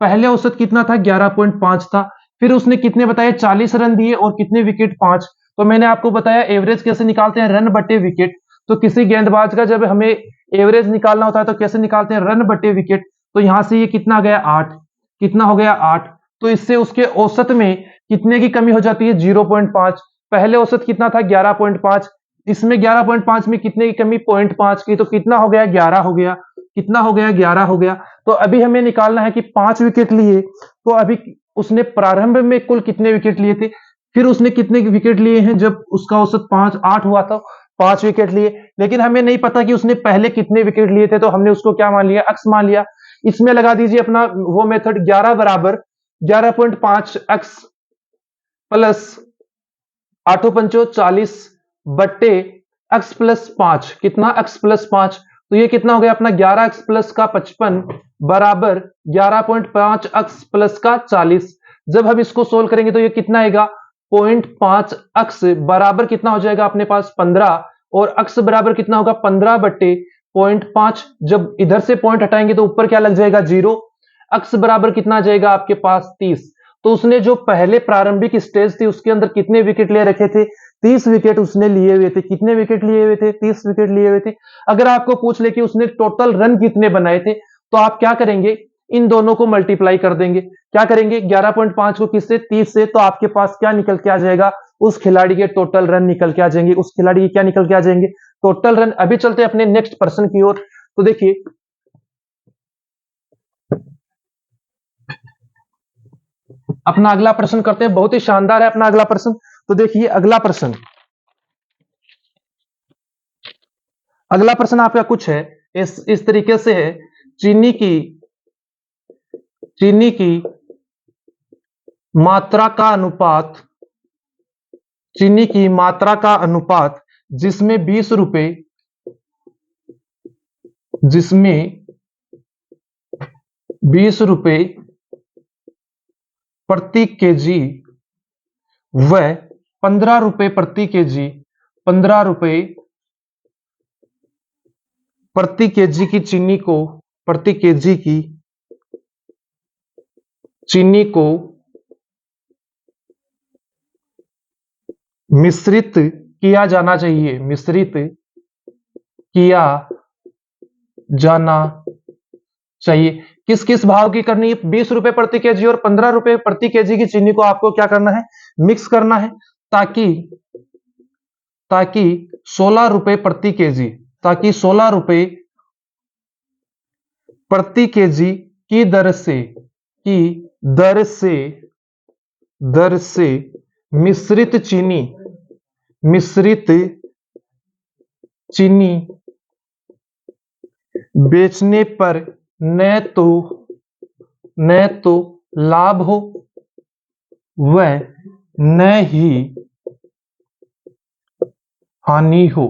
पहले औसत कितना था 11.5 था, फिर उसने कितने बताए 40 रन दिए और कितने विकेट 5। तो मैंने आपको बताया एवरेज कैसे निकालते हैं, रन बटे विकेट। तो किसी गेंदबाज का जब हमें एवरेज निकालना होता है तो कैसे निकालते हैं, रन बटे विकेट। तो यहां से ये कितना आ गया 8, कितना हो गया 8। तो इससे उसके औसत में कितने की कमी हो जाती है 0.5। पहले औसत कितना था 11.5, इसमें 11.5 में कितने की कमी 0.5 की, तो कितना हो गया 11 हो गया, कितना हो गया 11 हो गया। तो अभी हमें निकालना है कि 5 विकेट लिए, तो अभी उसने प्रारंभ में कुल कितने विकेट लिए थे, फिर उसने कितने विकेट लिए हैं जब उसका औसत 8 हुआ था, 5 विकेट लिए। लेकिन हमें नहीं पता कि उसने पहले कितने विकेट लिए थे, तो हमने उसको क्या मान लिया, अक्स मान लिया। इसमें लगा दीजिए अपना वो मेथड, 11 बराबर 11.5 अक्स प्लस 8 पंचो 40 बट्टे एक्स प्लस 5, कितना एक्स प्लस 5। तो ये कितना हो गया अपना 11 एक्स प्लस का 55 बराबर 11.5 एक्स प्लस का 40। जब हम इसको सोल्व करेंगे तो ये कितना आएगा 0.5 एक्स बराबर कितना हो जाएगा अपने पास 15, और एक्स बराबर कितना होगा 15 बट्टे 0.5। जब इधर से पॉइंट हटाएंगे तो ऊपर क्या लग जाएगा 0। एक्स बराबर कितना आ जाएगा आपके पास 30। तो उसने जो पहले प्रारंभिक स्टेज थी उसके अंदर कितने विकेट ले रखे थे, 30 विकेट उसने लिए हुए थे। कितने विकेट लिए हुए थे, 30 विकेट लिए हुए थे। अगर आपको पूछ ले कि उसने टोटल रन कितने बनाए थे, तो आप क्या करेंगे, इन दोनों को मल्टीप्लाई कर देंगे। क्या करेंगे 11.5 को किससे, 30 से, तो आपके पास क्या निकल के आ जाएगा, उस खिलाड़ी के टोटल रन निकल के आ जाएंगे, उस खिलाड़ी के क्या निकल के आ जाएंगे, टोटल रन। अभी चलते हैं अपने नेक्स्ट पर्सन की ओर। तो देखिए अपना अगला प्रश्न करते हैं, बहुत ही शानदार है अपना अगला प्रश्न। तो देखिए अगला प्रश्न, अगला प्रश्न आपका कुछ है इस तरीके से है, चीनी की चीनी की मात्रा का अनुपात, चीनी की मात्रा का अनुपात जिसमें 20 रुपए, जिसमें 20 रुपए प्रति केजी व 15 रुपए प्रति केजी, 15 रुपए प्रति केजी की चीनी को, प्रति केजी की चीनी को मिश्रित किया जाना चाहिए, मिश्रित किया जाना चाहिए। किस किस भाव की करनी है, 20 रुपए प्रति केजी और 15 रुपए प्रति केजी की चीनी को आपको क्या करना है, मिक्स करना है, ताकि ताकि 16 रुपए प्रति केजी, ताकि 16 रुपए प्रति केजी की दर से, की दर से, दर से मिश्रित चीनी, मिश्रित चीनी बेचने पर न तो लाभ हो व न ही हानि हो।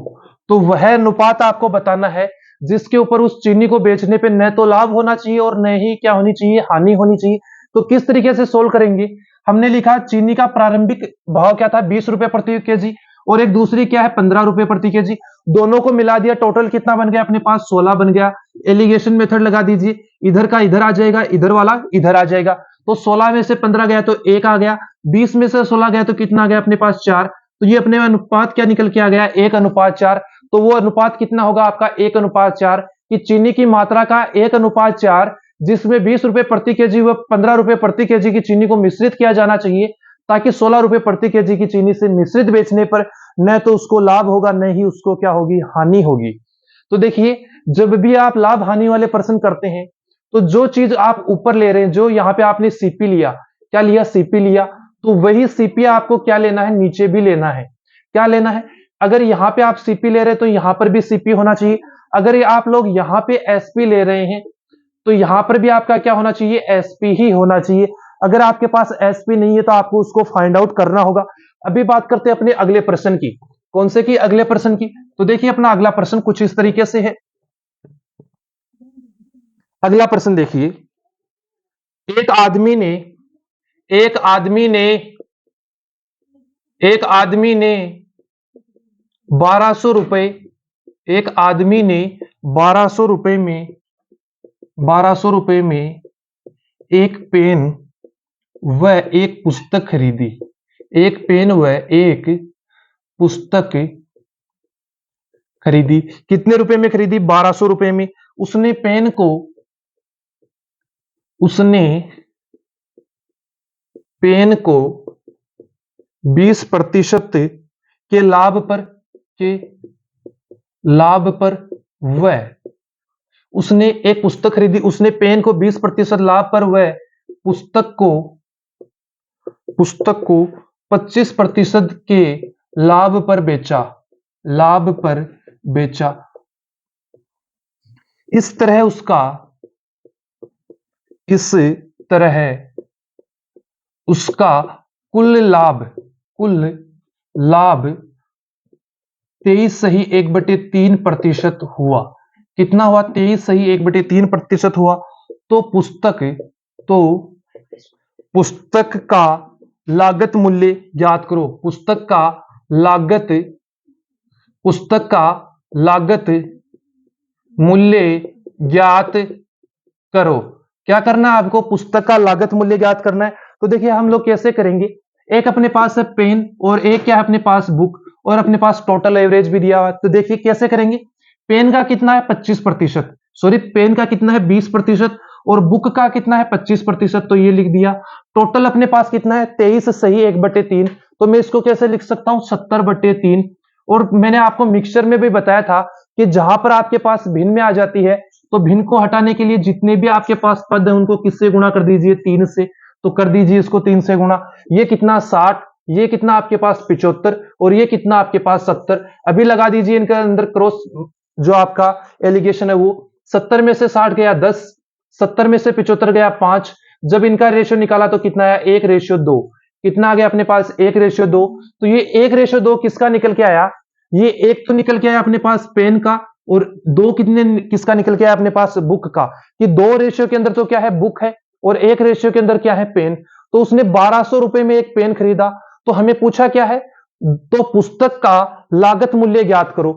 तो वह अनुपात आपको बताना है जिसके ऊपर उस चीनी को बेचने पे न तो लाभ होना चाहिए और न ही क्या होनी चाहिए, हानि होनी चाहिए। तो किस तरीके से सोल्व करेंगे, हमने लिखा चीनी का प्रारंभिक भाव क्या था 20 रुपए प्रति केजी, और एक दूसरी क्या है 15 रुपए प्रति केजी। दोनों को मिला दिया, टोटल कितना बन गया अपने पास 16 बन गया। एलिगेशन मेथड लगा दीजिए, इधर का इधर आ जाएगा, इधर वाला इधर आ जाएगा। तो 16 में से 15 गया तो 1 आ गया, 20 में से 16 गया तो कितना आ गया अपने पास 4। तो ये अपने अनुपात क्या निकल के आ गया 1:4। तो वो अनुपात कितना होगा आपका 1:4, कि चीनी की मात्रा का 1:4, जिसमें 20 रुपए प्रति केजी व 15 रुपए प्रति केजी की चीनी को मिश्रित किया जाना चाहिए, ताकि 16 रुपए प्रति केजी की चीनी से मिश्रित बेचने पर न तो उसको लाभ होगा न ही उसको क्या होगी, हानि होगी। तो देखिए जब भी आप लाभ हानि वाले प्रश्न करते हैं, तो जो चीज आप ऊपर ले रहे हैं, जो यहां पे आपने सीपी लिया, क्या लिया, सीपी लिया, तो वही सीपी आपको क्या लेना है, नीचे भी लेना है। क्या लेना है, अगर यहां पे आप सीपी ले रहे हैं तो यहां पर भी सीपी होना चाहिए। अगर ये आप लोग यहां पे एसपी ले रहे हैं तो यहां पर भी आपका क्या होना चाहिए, एसपी ही होना चाहिए। अगर आपके पास एसपी नहीं है तो आपको उसको फाइंड आउट करना होगा। अभी बात करते हैं अपने अगले प्रश्न की, कौन से की, अगले प्रश्न की। तो देखिए अपना अगला प्रश्न कुछ इस तरीके से है। अगला प्रश्न देखिए, एक आदमी ने एक आदमी ने एक आदमी ने 1200 रुपए एक आदमी ने 1200 रुपए में एक पेन व एक पुस्तक खरीदी। एक पेन व एक पुस्तक खरीदी। कितने रुपए में खरीदी? 1200 रुपए में। उसने पेन को 20% के लाभ पर व उसने एक पुस्तक खरीदी। उसने पेन को 20% लाभ पर व पुस्तक को 25% के लाभ पर बेचा। इस तरह उसका कुल लाभ 23.1/3% हुआ। कितना हुआ? 23.1/3% हुआ। तो पुस्तक का लागत मूल्य ज्ञात करो। पुस्तक का लागत मूल्य ज्ञात करो। क्या करना है आपको? पुस्तक का लागत मूल्य ज्ञात करना है। तो देखिए हम लोग कैसे करेंगे, एक अपने पास है पेन और एक क्या है अपने पास बुक, और अपने पास टोटल एवरेज भी दिया हुआ है। तो देखिए कैसे करेंगे, पेन का कितना है 25%, सॉरी पेन का कितना है 20% और बुक का कितना है 25%। तो ये लिख दिया। टोटल अपने पास कितना है 23 सही 1/3। तो मैं इसको कैसे लिख सकता हूं 70/3। और मैंने आपको मिक्सचर में भी बताया था कि जहां पर आपके पास भिन्न में आ जाती है तो भिन्न को हटाने के लिए जितने भी आपके पास पद है उनको किससे गुणा कर दीजिए? 3 से। तो कर दीजिए इसको 3 से गुणा। ये कितना 60, ये कितना आपके पास 75 और ये कितना आपके पास 70। अभी लगा दीजिए इनके अंदर क्रॉस, जो आपका एलिगेशन है वो 70 में से 60 गया 10, 70 में से 75 गया 5। जब इनका रेशियो निकाला तो कितना आया? 1:2। कितना आ गया अपने पास? 1:2। तो ये 1:2 किसका निकल के आया? ये एक तो निकल के आया अपने पास पेन का, और दो किसका निकल के आया अपने पास? बुक का। कि 2 रेशियो के अंदर तो क्या है? बुक है, और 1 रेशियो के अंदर क्या है? पेन। तो उसने 1200 रुपए में एक पेन खरीदा। तो हमें पूछा क्या है? तो पुस्तक का लागत मूल्य ज्ञात करो।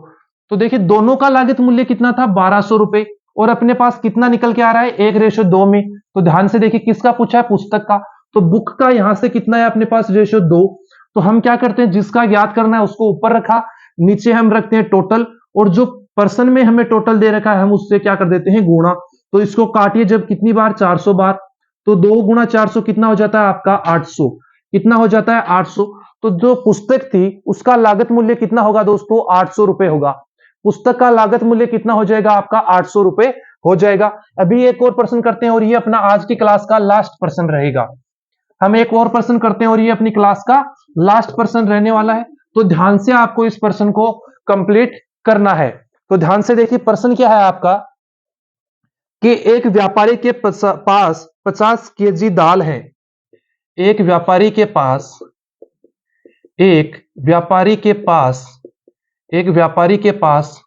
तो देखिए दोनों का लागत मूल्य कितना था? 1200 रुपए, और अपने पास कितना निकल के आ रहा है? 1:2 में। तो ध्यान से देखिए किसका पूछा है? पुस्तक का। तो बुक का यहां से कितना है अपने पास? 2:2। तो हम क्या करते हैं, जिसका ज्ञात करना है उसको ऊपर रखा, नीचे हम रखते हैं टोटल, और जो पर्सन में हमें टोटल दे रखा है हम उससे क्या कर देते हैं? गुणा। तो इसको काटिए जब कितनी बार? 400 बार। तो 2 गुणा 400 कितना हो जाता है आपका? 800। कितना हो जाता है? 800। तो जो पुस्तक थी उसका लागत मूल्य कितना होगा दोस्तों? 800 रुपए होगा। पुस्तक का लागत मूल्य कितना हो जाएगा आपका? 800 रुपए हो जाएगा। अभी एक और प्रश्न करते हैं और ये अपना आज की क्लास का लास्ट प्रश्न रहेगा। हम एक और प्रश्न करते हैं और ये अपनी क्लास का लास्ट प्रश्न रहने वाला है। तो ध्यान से आपको इस प्रश्न को कंप्लीट करना है। तो ध्यान से देखिए प्रश्न क्या है आपका, कि एक व्यापारी के पास 50 केजी दाल है। एक व्यापारी के पास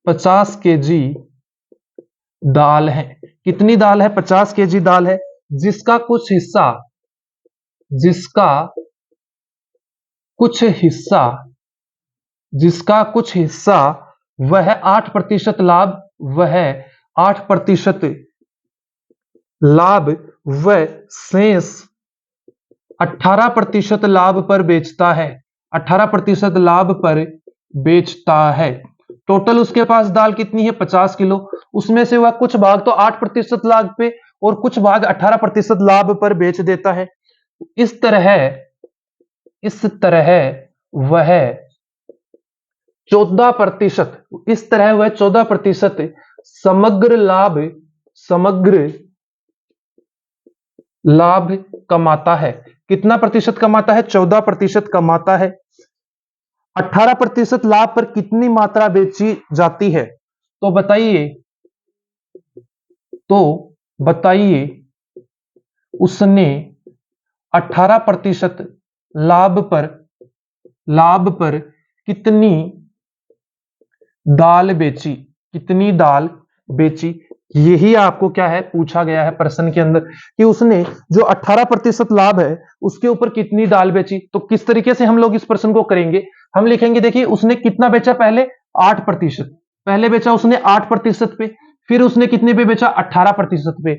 50 केजी दाल है। कितनी दाल है? 50 केजी दाल है, जिसका कुछ हिस्सा वह 8% लाभ व शेष 18% लाभ पर बेचता है। 18% लाभ पर बेचता है। टोटल उसके पास दाल कितनी है? 50 किलो। उसमें से वह कुछ भाग तो 8% लाभ पे और कुछ भाग 18% लाभ पर बेच देता है। इस तरह वह 14% समग्र लाभ कमाता है। कितना प्रतिशत कमाता है? 14% कमाता है। 18% लाभ पर कितनी मात्रा बेची जाती है? तो बताइए उसने 18% लाभ पर कितनी दाल बेची? यही आपको क्या है पूछा गया है प्रश्न के अंदर, कि उसने जो 18% लाभ है उसके ऊपर कितनी दाल बेची। तो किस तरीके से हम लोग इस प्रश्न को करेंगे, हम लिखेंगे देखिए उसने कितना बेचा, पहले 8%। पहले बेचा उसने 8% पे, फिर उसने कितने पे बेचा? 18% पे।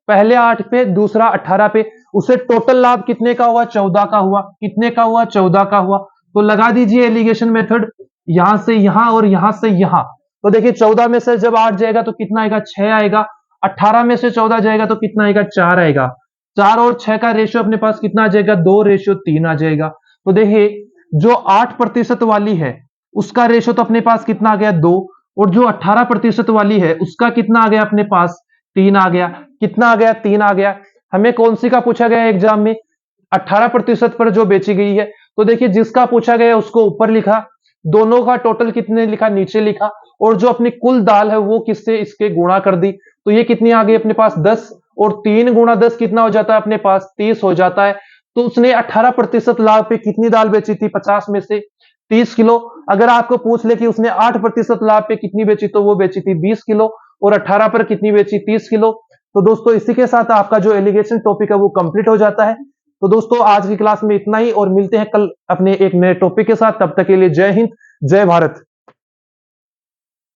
पहले 8 पे, दूसरा 18 पे। उसे टोटल लाभ कितने का हुआ? 14 का हुआ। कितने का हुआ? 14 का हुआ। तो लगा दीजिए एलिगेशन मेथड, यहां से यहां और यहां से यहां। तो देखिए 14 में से जब 8 जाएगा तो कितना आएगा? 6 आएगा। 18 में से 14 जाएगा तो कितना आएगा? 4 आएगा। 4 और 6 का रेशियो अपने पास कितना आ जाएगा? 2:3 आ जाएगा। तो देखिए जो 8% वाली है उसका रेशियो तो अपने पास कितना आ गया? 2। और जो 18% वाली है उसका कितना आ गया अपने पास? 3 आ गया। कितना आ गया? 3 आ गया। हमें कौन सी का पूछा गया एग्जाम में? 18% पर जो बेची गई है। तो देखिए जिसका पूछा गया उसको ऊपर लिखा, दोनों का टोटल कितने लिखा? नीचे लिखा। और जो अपनी कुल दाल है वो किससे इसके गुणा कर दी। तो ये कितनी आ गई अपने पास? 10। और 3 गुणा 10 कितना हो जाता है अपने पास? 30 हो जाता है। तो उसने 18% लाभ पे कितनी दाल बेची थी? 50 में से 30 किलो। अगर आपको पूछ ले कि उसने 8% लाभ पे कितनी बेची, तो वो बेची थी 20 किलो। और 18 पर कितनी बेची? 30 किलो। तो दोस्तों इसी के साथ आपका जो एलिगेशन टॉपिक है वो कंप्लीट हो जाता है। तो दोस्तों आज की क्लास में इतना ही, और मिलते हैं कल अपने एक नए टॉपिक के साथ। तब तक के लिए जय हिंद, जय भारत।